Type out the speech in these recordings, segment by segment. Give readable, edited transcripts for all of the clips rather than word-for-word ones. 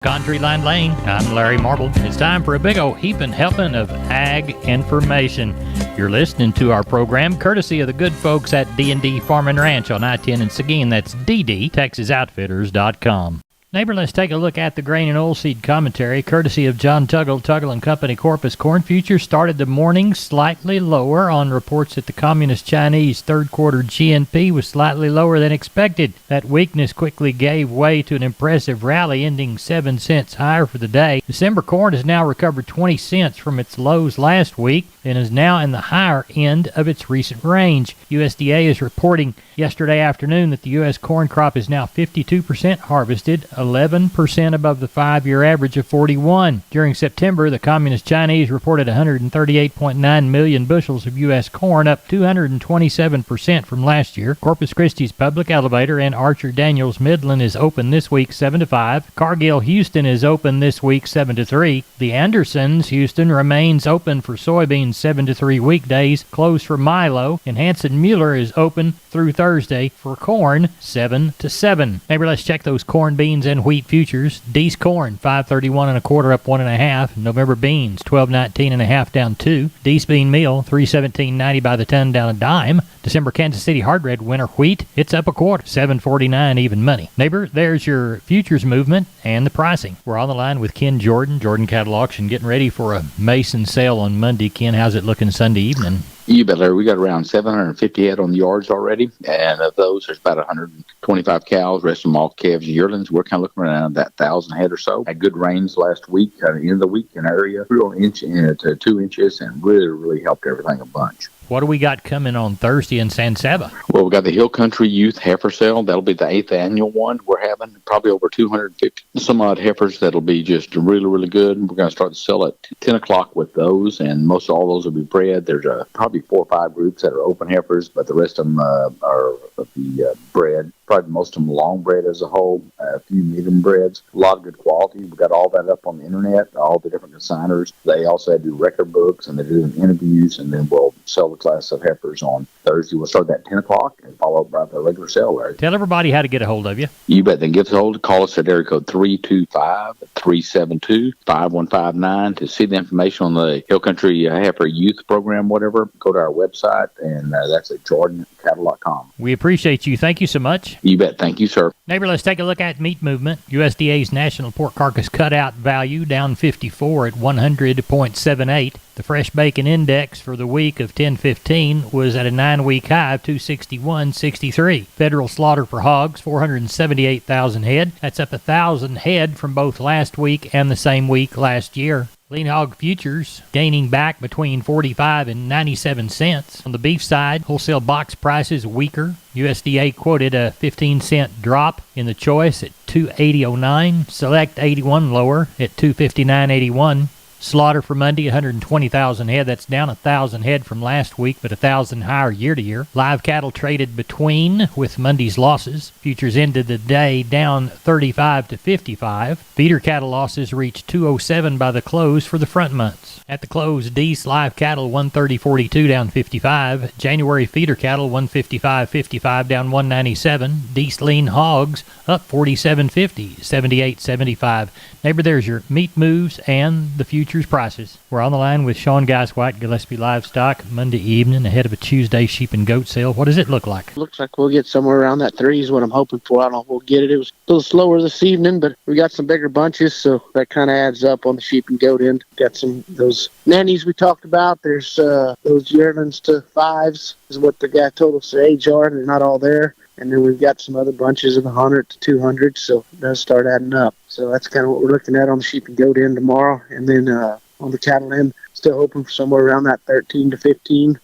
Country Line Lane, I'm Larry Marble. It's time for a big old heaping helping of ag information. You're listening to our program courtesy of the good folks at D&D Farm and Ranch on I-10 in Seguin. That's ddtexasoutfitters.com. Neighbor, let's take a look at the grain and oilseed commentary courtesy of John Tuggle, Tuggle & Company. Corpus corn futures started the morning slightly lower on reports that the Communist Chinese third quarter GNP was slightly lower than expected. That weakness quickly gave way to an impressive rally, ending 7 cents higher for the day. December corn has now recovered 20 cents from its lows last week and is now in the higher end of its recent range. USDA is reporting yesterday afternoon that the U.S. corn crop is now 52% harvested, 11% above the 5-year average of 41. During September, the Communist Chinese reported 138.9 million bushels of U.S. corn, up 227% from last year. Corpus Christi's Public Elevator and Archer Daniels Midland is open this week 7 to 5. Cargill Houston is open this week 7 to 3. The Andersons Houston remains open for soybeans 7 to 3 weekdays, closed for Milo, and Hanson Mueller is open through Thursday for corn 7 to 7. Neighbor, let's check those corn, beans, and wheat futures. Dees corn 531 1/4 up 1.5. November beans 12.19 1/2 down 2. Dees bean meal 317.90 by the ton down a dime. December Kansas City hard red winter wheat, it's up 1/4, 7.49 even money. Neighbor, there's your futures movement and the pricing. We're on the line with Ken Jordan Cattle Auction, getting ready for a Mason sale on Monday. Ken, how's it looking Sunday evening? You bet, Larry. We got around 750 head on the yards already, and of those, there's about 125 cows, rest of them all calves and yearlings. We're kind of looking around that 1,000 head or so. Had good rains last week, at the end of the week in our area, 3 inch to 2 inches, and really helped everything a bunch. What do we got coming on Thursday in San Saba? Well, we got the Hill Country Youth Heifer Sale. That'll be the 8th annual one. We're having probably over 250 some odd heifers that'll be just really good. We're going to start the sale at 10 o'clock with those, and most of all those will be bred. There's probably 4 or 5 groups that are open heifers, but the rest of them are the bred. Probably most of them long bred as a whole, a few medium breds, a lot of good quality. We've got all that up on the internet, all the different consigners. They also do record books and they do interviews, and then we'll sell the class of heifers on Thursday. We'll start at 10 o'clock and follow up by the regular sale, Larry. Tell everybody how to get a hold of you. You bet. Then get a hold. Call us at area code 325-372-5159 to see the information on the Hill Country Heifer Youth Program, whatever. Go to our website, and that's at jordancattle.com. We appreciate you. Thank you so much. You bet. Thank you, sir. Neighbor, let's take a look at meat movement. USDA's national pork carcass cutout value down 54 at 100.78. The fresh bacon index for the week of 10/15 was at a 9-week high of 261.63. Federal slaughter for hogs, 478,000 head. That's up 1,000 head from both last week and the same week last year. Lean hog futures gaining back between 45 and 97 cents. On the beef side, wholesale box prices weaker. USDA quoted a 15-cent drop in the choice at 280.09. Select 81 lower at 259.81. Slaughter for Monday, 120,000 head. That's down 1,000 head from last week, but 1,000 higher year to year. Live cattle traded between with Monday's losses. Futures ended the day down 35 to 55. Feeder cattle losses reached 207 by the close for the front months. At the close, Dees live cattle 130.42 down 55. January feeder cattle 155.55 down 197. Dees lean hogs up 47.50, 78.75. Neighbor, there's your meat moves and the futures prices. We're on the line with Sean Geiswhite, Gillespie Livestock, Monday evening ahead of a Tuesday sheep and goat sale. What does it look like? Looks like we'll get somewhere around that 3 is what I'm hoping for. I don't know if we'll get it. It was a little slower this evening, but we got some bigger bunches, so that kind of adds up on the sheep and goat end. Got some those nannies we talked about. There's those yearlings to 5s is what the guy told us the age are. They're not all there. And then we've got some other bunches of 100 to 200, so it does start adding up. So that's kind of what we're looking at on the sheep and goat end tomorrow. And then on the cattle end, still hoping for somewhere around that 13 to 15.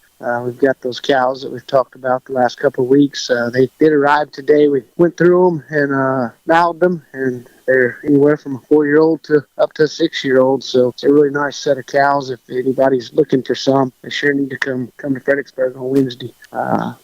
We've got those cows that we've talked about the last couple of weeks. They did arrive today. We went through them and mouthed them, and they're anywhere from a 4-year-old to up to a 6-year-old. So it's a really nice set of cows. If anybody's looking for some, they sure need to come to Fredericksburg on Wednesday.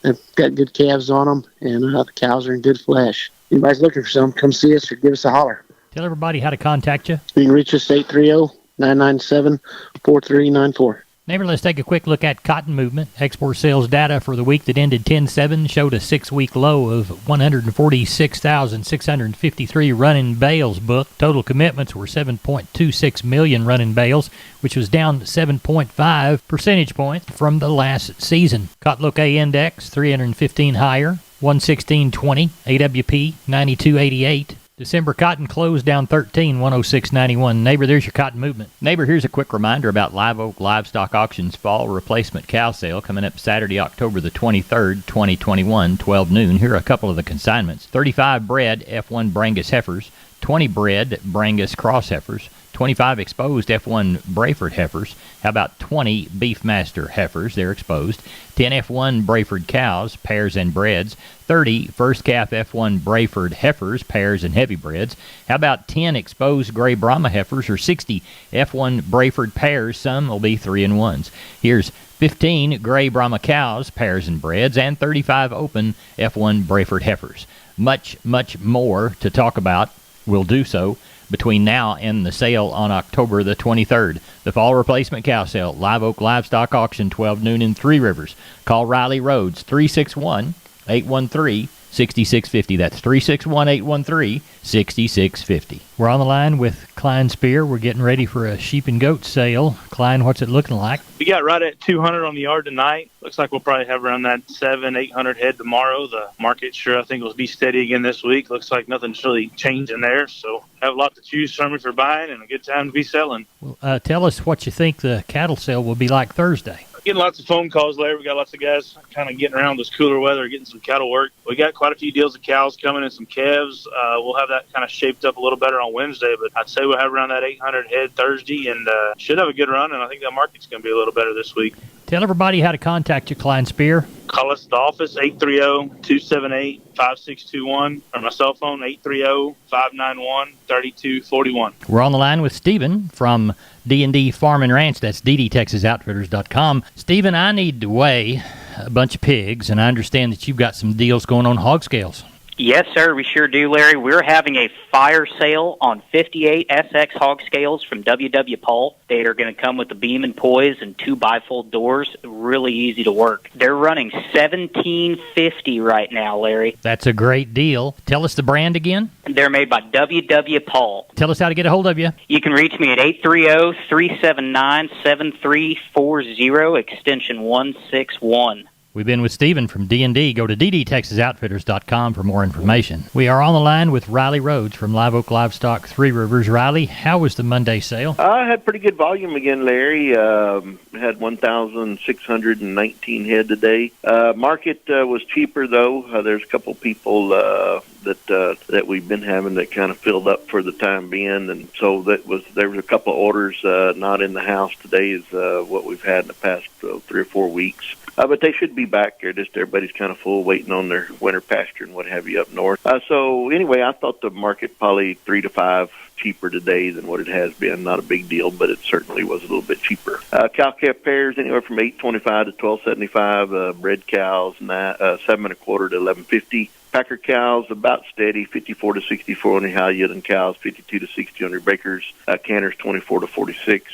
They've got good calves on them, and the cows are in good flesh. If anybody's looking for some, come see us or give us a holler. Tell everybody how to contact you. You can reach us 830-997-4394. Neighbor, let's take a quick look at cotton movement. Export sales data for the week that ended 10/7 showed a 6-week low of 146,653 running bales booked. Total commitments were 7.26 million running bales, which was down 7.5 percentage points from the last season. Cotton Look A index 315 higher, 116.20. AWP 92.88. December cotton closed down 13, 106.91. Neighbor, there's your cotton movement. Neighbor, here's a quick reminder about Live Oak Livestock Auctions Fall Replacement Cow Sale coming up Saturday, October the 23rd, 2021, 12 noon. Here are a couple of the consignments. 35 bred F1 Brangus heifers, 20 bred Brangus cross heifers, 25 exposed F1 Brayford heifers. How about 20 Beefmaster heifers? They're exposed. 10 F1 Brayford cows, pairs and breds. 30 first calf F1 Brayford heifers, pairs and heavy breds. How about 10 exposed Gray Brahma heifers or 60 F1 Brayford pairs? Some will be 3-1s. Here's 15 Gray Brahma cows, pairs and breds, and 35 open F1 Brayford heifers. Much, much more to talk about. We'll do so between now and the sale on October the 23rd. The Fall Replacement Cow Sale, Live Oak Livestock Auction, 12 noon in Three Rivers. Call Riley Rhodes, 361-813-6650. That's 361-813-6650. We're on the line with Klein Spear. We're getting ready for a sheep and goat sale. Klein, what's it looking like? We got right at 200 on the yard tonight. Looks like we'll probably have around that 700-800 head tomorrow. The market sure I think will be steady again this week. Looks like nothing's really changing there. So have a lot to choose from if you're buying and a good time to be selling. Well, tell us what you think the cattle sale will be like Thursday. Getting lots of phone calls there. We got lots of guys kind of getting around this cooler weather, getting some cattle work. We got quite a few deals of cows coming and some calves. We'll have that kind of shaped up a little better on Wednesday, but I'd say we'll have around that 800 head Thursday and should have a good run, and I think that market's going to be a little better this week. Tell everybody how to contact you, Klein Spear. Call us at the office, 830-278-5621, or my cell phone, 830-591-3241. We're on the line with Stephen from D&D Farm and Ranch. That's ddtexasoutfitters.com. Stephen, I need to weigh a bunch of pigs, and I understand that you've got some deals going on hog scales. Yes, sir, we sure do, Larry. We're having a fire sale on 58 SX hog scales from W.W. Paul. They are going to come with the beam and poise and 2 bifold doors. Really easy to work. They're running $1,750 right now, Larry. That's a great deal. Tell us the brand again. They're made by W.W. Paul. Tell us how to get a hold of you. You can reach me at 830-379-7340, extension 161. We've been with Stephen from D&D. Go to ddtexasoutfitters.com for more information. We are on the line with Riley Rhodes from Live Oak Livestock, Three Rivers. Riley, how was the Monday sale? I had pretty good volume again, Larry. Had 1,619 head today. Market was cheaper, though. There's a couple people that we've been having that kind of filled up for the time being, and so there was a couple of orders not in the house today is what we've had in the past 3 or 4 weeks. But they should be back there. Just everybody's kind of full, waiting on their winter pasture and what have you up north. So anyway, I thought the market probably 3 to 5 cheaper today than what it has been. Not a big deal, but it certainly was a little bit cheaper. Cow-calf pairs anywhere from $825 to $1275. Bred cows, 7.25 to $1150. Packer cows about steady, 54 to 64 on your high yielding cows, 52 to 60 on your breakers. Canners 24 to 46.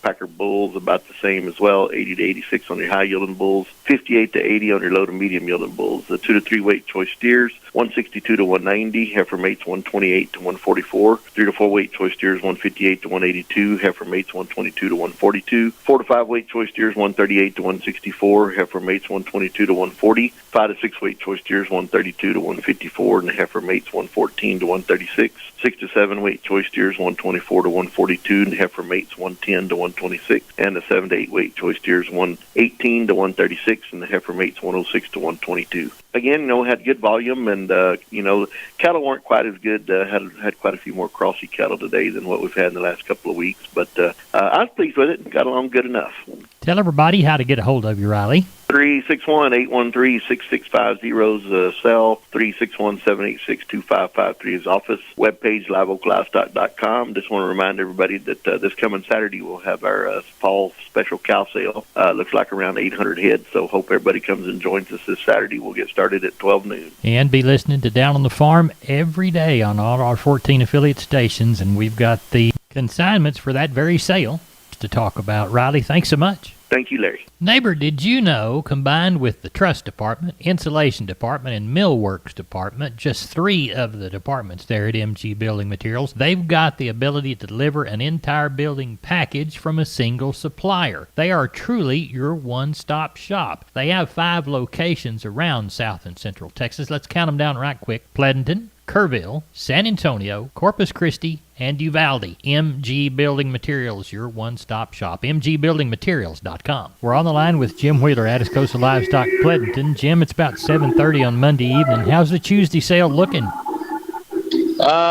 Packer bulls about the same as well, 80 to 86 on your high yielding bulls, 58 to 80 on your low to medium yielding bulls. The 2 to 3 weight choice steers, 162 to 190. Heifer mates 128 to 144. 3 to 4 weight choice steers 158 to 182. Heifer mates 122 to 142. 4 to 5 weight choice steers 138 to 164. Heifer mates 122 to 140. 5 to 6 weight choice steers 132 to 154, and the heifer mates 114 to 136. 6 to 7 weight choice steers 124 to 142, and the heifer mates 110 to 126. And the 7 to 8 weight choice steers 118 to 136, and the heifer mates 106 to 122. Again, had good volume, and cattle weren't quite as good. Had quite a few more crossy cattle today than what we've had in the last couple of weeks, but I was pleased with it and got along good enough. Tell everybody how to get a hold of you, Riley. 361-813-6650 is cell. 361-786-2553 is office. Webpage, liveoaklivestock.com. Just want to remind everybody that this coming Saturday we'll have our fall special cow sale. Looks like around 800 heads, so hope everybody comes and joins us this Saturday. We'll get started at 12 noon. And be listening to Down on the Farm every day on all our 14 affiliate stations, and we've got the consignments for that very sale to talk about. Riley, thanks so much. Thank you, Larry. Neighbor, did you know, combined with the truss department, insulation department, and millworks department, just 3 of the departments there at MG Building Materials, they've got the ability to deliver an entire building package from a single supplier. They are truly your one-stop shop. They have 5 locations around South and Central Texas. Let's count them down right quick. Pleasanton, Kerrville, San Antonio, Corpus Christi, and Uvalde. MG Building Materials, your one-stop shop. MGBuildingMaterials.com. We're on the line with Jim Wheeler, Atascosa Livestock, Pleasanton. Jim, it's about 7:30 on Monday evening. How's the Tuesday sale looking?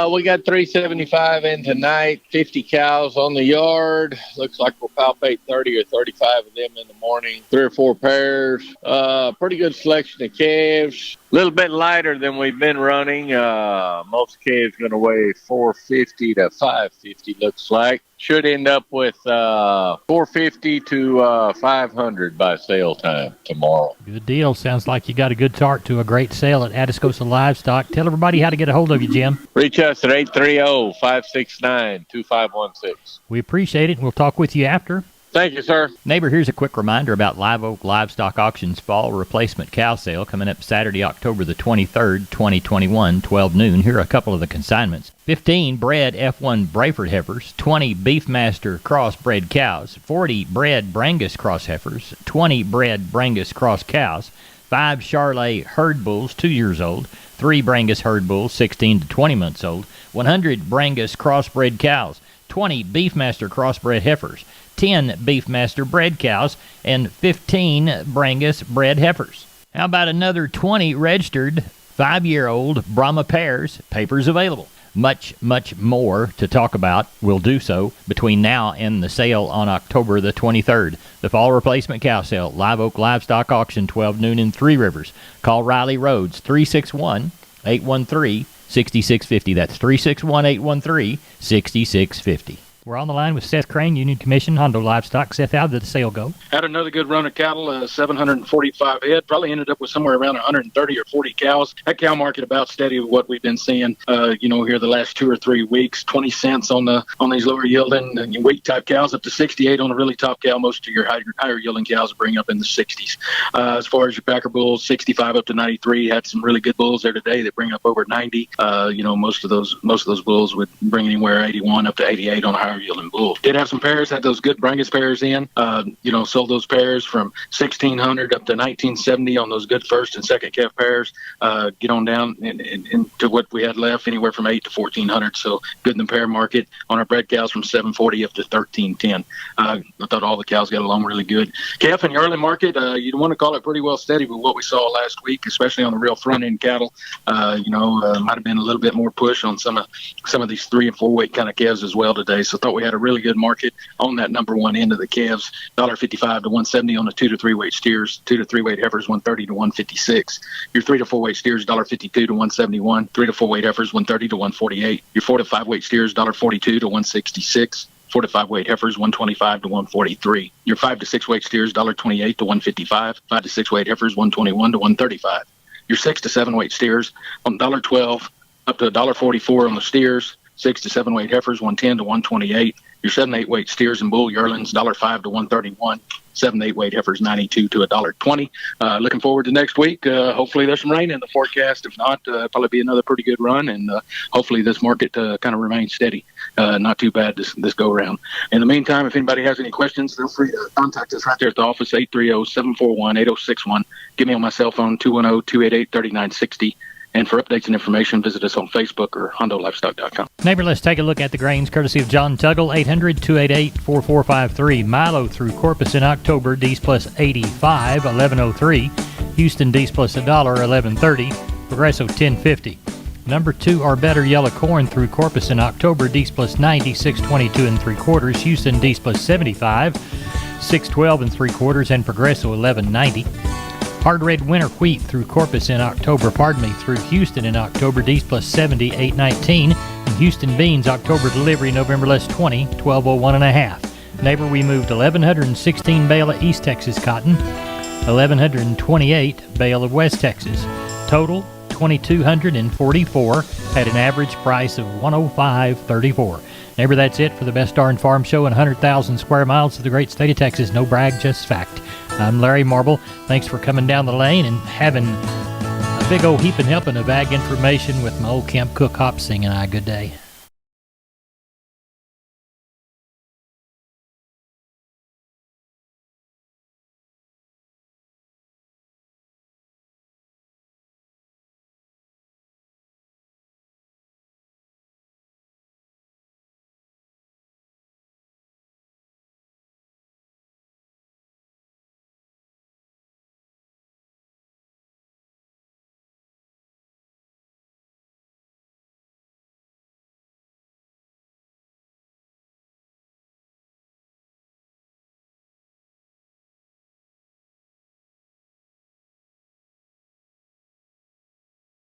We got 375 in tonight, 50 cows on the yard. Looks like we'll palpate 30 or 35 of them in the morning. 3 or 4 pairs. Pretty good selection of calves. A little bit lighter than we've been running. Most calves going to weigh 450 to 550, looks like. Should end up with 450 to 500 by sale time tomorrow. Good deal. Sounds like you got a good start to a great sale at Atascosa Livestock. Tell everybody how to get a hold of you, Jim. Reach us at 830-569-2516. We appreciate it, and we'll talk with you after. Thank you, sir. Neighbor, here's a quick reminder about Live Oak Livestock Auctions Fall Replacement Cow Sale coming up Saturday, October the 23rd, 2021, 12 noon. Here are a couple of the consignments. 15 bred F1 Brayford heifers, 20 Beefmaster crossbred cows, 40 bred Brangus cross heifers, 20 bred Brangus cross cows, 5 Charolais herd bulls 2 years old, 3 Brangus herd bulls 16 to 20 months old, 100 Brangus crossbred cows, 20 Beefmaster crossbred heifers, 10 Beefmaster bred cows, and 15 Brangus bred heifers. How about another 20 registered 5-year-old Brahma pairs? Papers available. Much, much more to talk about. We'll do so between now and the sale on October the 23rd. The Fall Replacement Cow Sale, Live Oak Livestock Auction, 12 noon in Three Rivers. Call Riley Rhodes, 361-813-6650. That's 361-813-6650. We're on the line with Seth Crane, Union Commission, Hondo Livestock. Seth, how did the sale go? Had another good run of cattle, 745 head. Probably ended up with somewhere around 130 or 40 cows. That cow market about steady with what we've been seeing, here the last 2 or 3 weeks. 20 cents on these lower yielding and weight type cows, up to 68 on a really top cow. Most of your higher yielding cows bring up in the 60s. As far as your Packer bulls, 65 up to 93. Had some really good bulls there today that bring up over 90. Most of those bulls would bring anywhere 81 up to 88 on a higher yielding bull. Did have some pairs, had those good Brangus pairs in. Sold those pairs from 1600 up to 1970 on those good first and second calf pairs. Get on down into what we had left, anywhere from 8 to 1400. So good in the pair market. On our bred cows from 740 up to 1310. I thought all the cows got along really good. Calf and yearling market, you'd want to call it pretty well steady with what we saw last week, especially on the real front end cattle. Might have been a little bit more push on some of these 3 and 4 weight kind of calves as well today. So thought we had a really good market on that number one end of the calves. $1.55 to 170 on the 2 to 3 weight steers. 2 to 3 weight heifers 130 to 156. Your 3 to 4 weight steers $1.52 to 171. 3 to 4 weight heifers 130 to 148. Your 4 to 5 weight steers $1.42 to 166. 4 to 5 weight heifers 125 to 143. Your 5 to 6 weight steers $1.28 to 155. 5 to 6 weight heifers 121 to 135. Your 6 to 7 weight steers on $1.12 up to $1.44 on the steers. 6 to 7 weight heifers 110 to 128. Your 7 to 8 weight steers and bull yearlings $1.05 to 131. 7 to 8 weight heifers 92 to $1.20. Looking forward to next week. Hopefully there's some rain in the forecast. If not, probably be another pretty good run, and hopefully this market kind of remains steady. Not too bad this go around. In the meantime, if anybody has any questions, feel free to contact us right there at the office, 830-741-8061. Give me on my cell phone, 210-288-3960. And for updates and information, visit us on Facebook or HondoLivestock.com. Neighbor, let's take a look at the grains courtesy of John Tuggle, 800-288-4453. Milo through Corpus in October, D's plus 85, 1103. Houston, D's plus $1, 1130. Progresso, 1050. Number 2 or better yellow corn through Corpus in October, D's plus 90, 622 3/4. Houston, D's plus 75, 612 3/4. And Progresso, 1190. Hard red winter wheat through Corpus in October, through Houston in October, D's plus 70, 819. And Houston beans, October delivery, November less 20, 1201 1/2. Neighbor, we moved 1,116 bale of East Texas cotton, 1,128 bale of West Texas. Total, 2,244 at an average price of $105.34. Neighbor, that's it for the best darn farm show in 100,000 square miles of the great state of Texas. No brag, just fact. I'm Larry Marble. Thanks for coming down the lane and having a big old heaping helping of ag information with my old Camp Cook hop singing. Good day.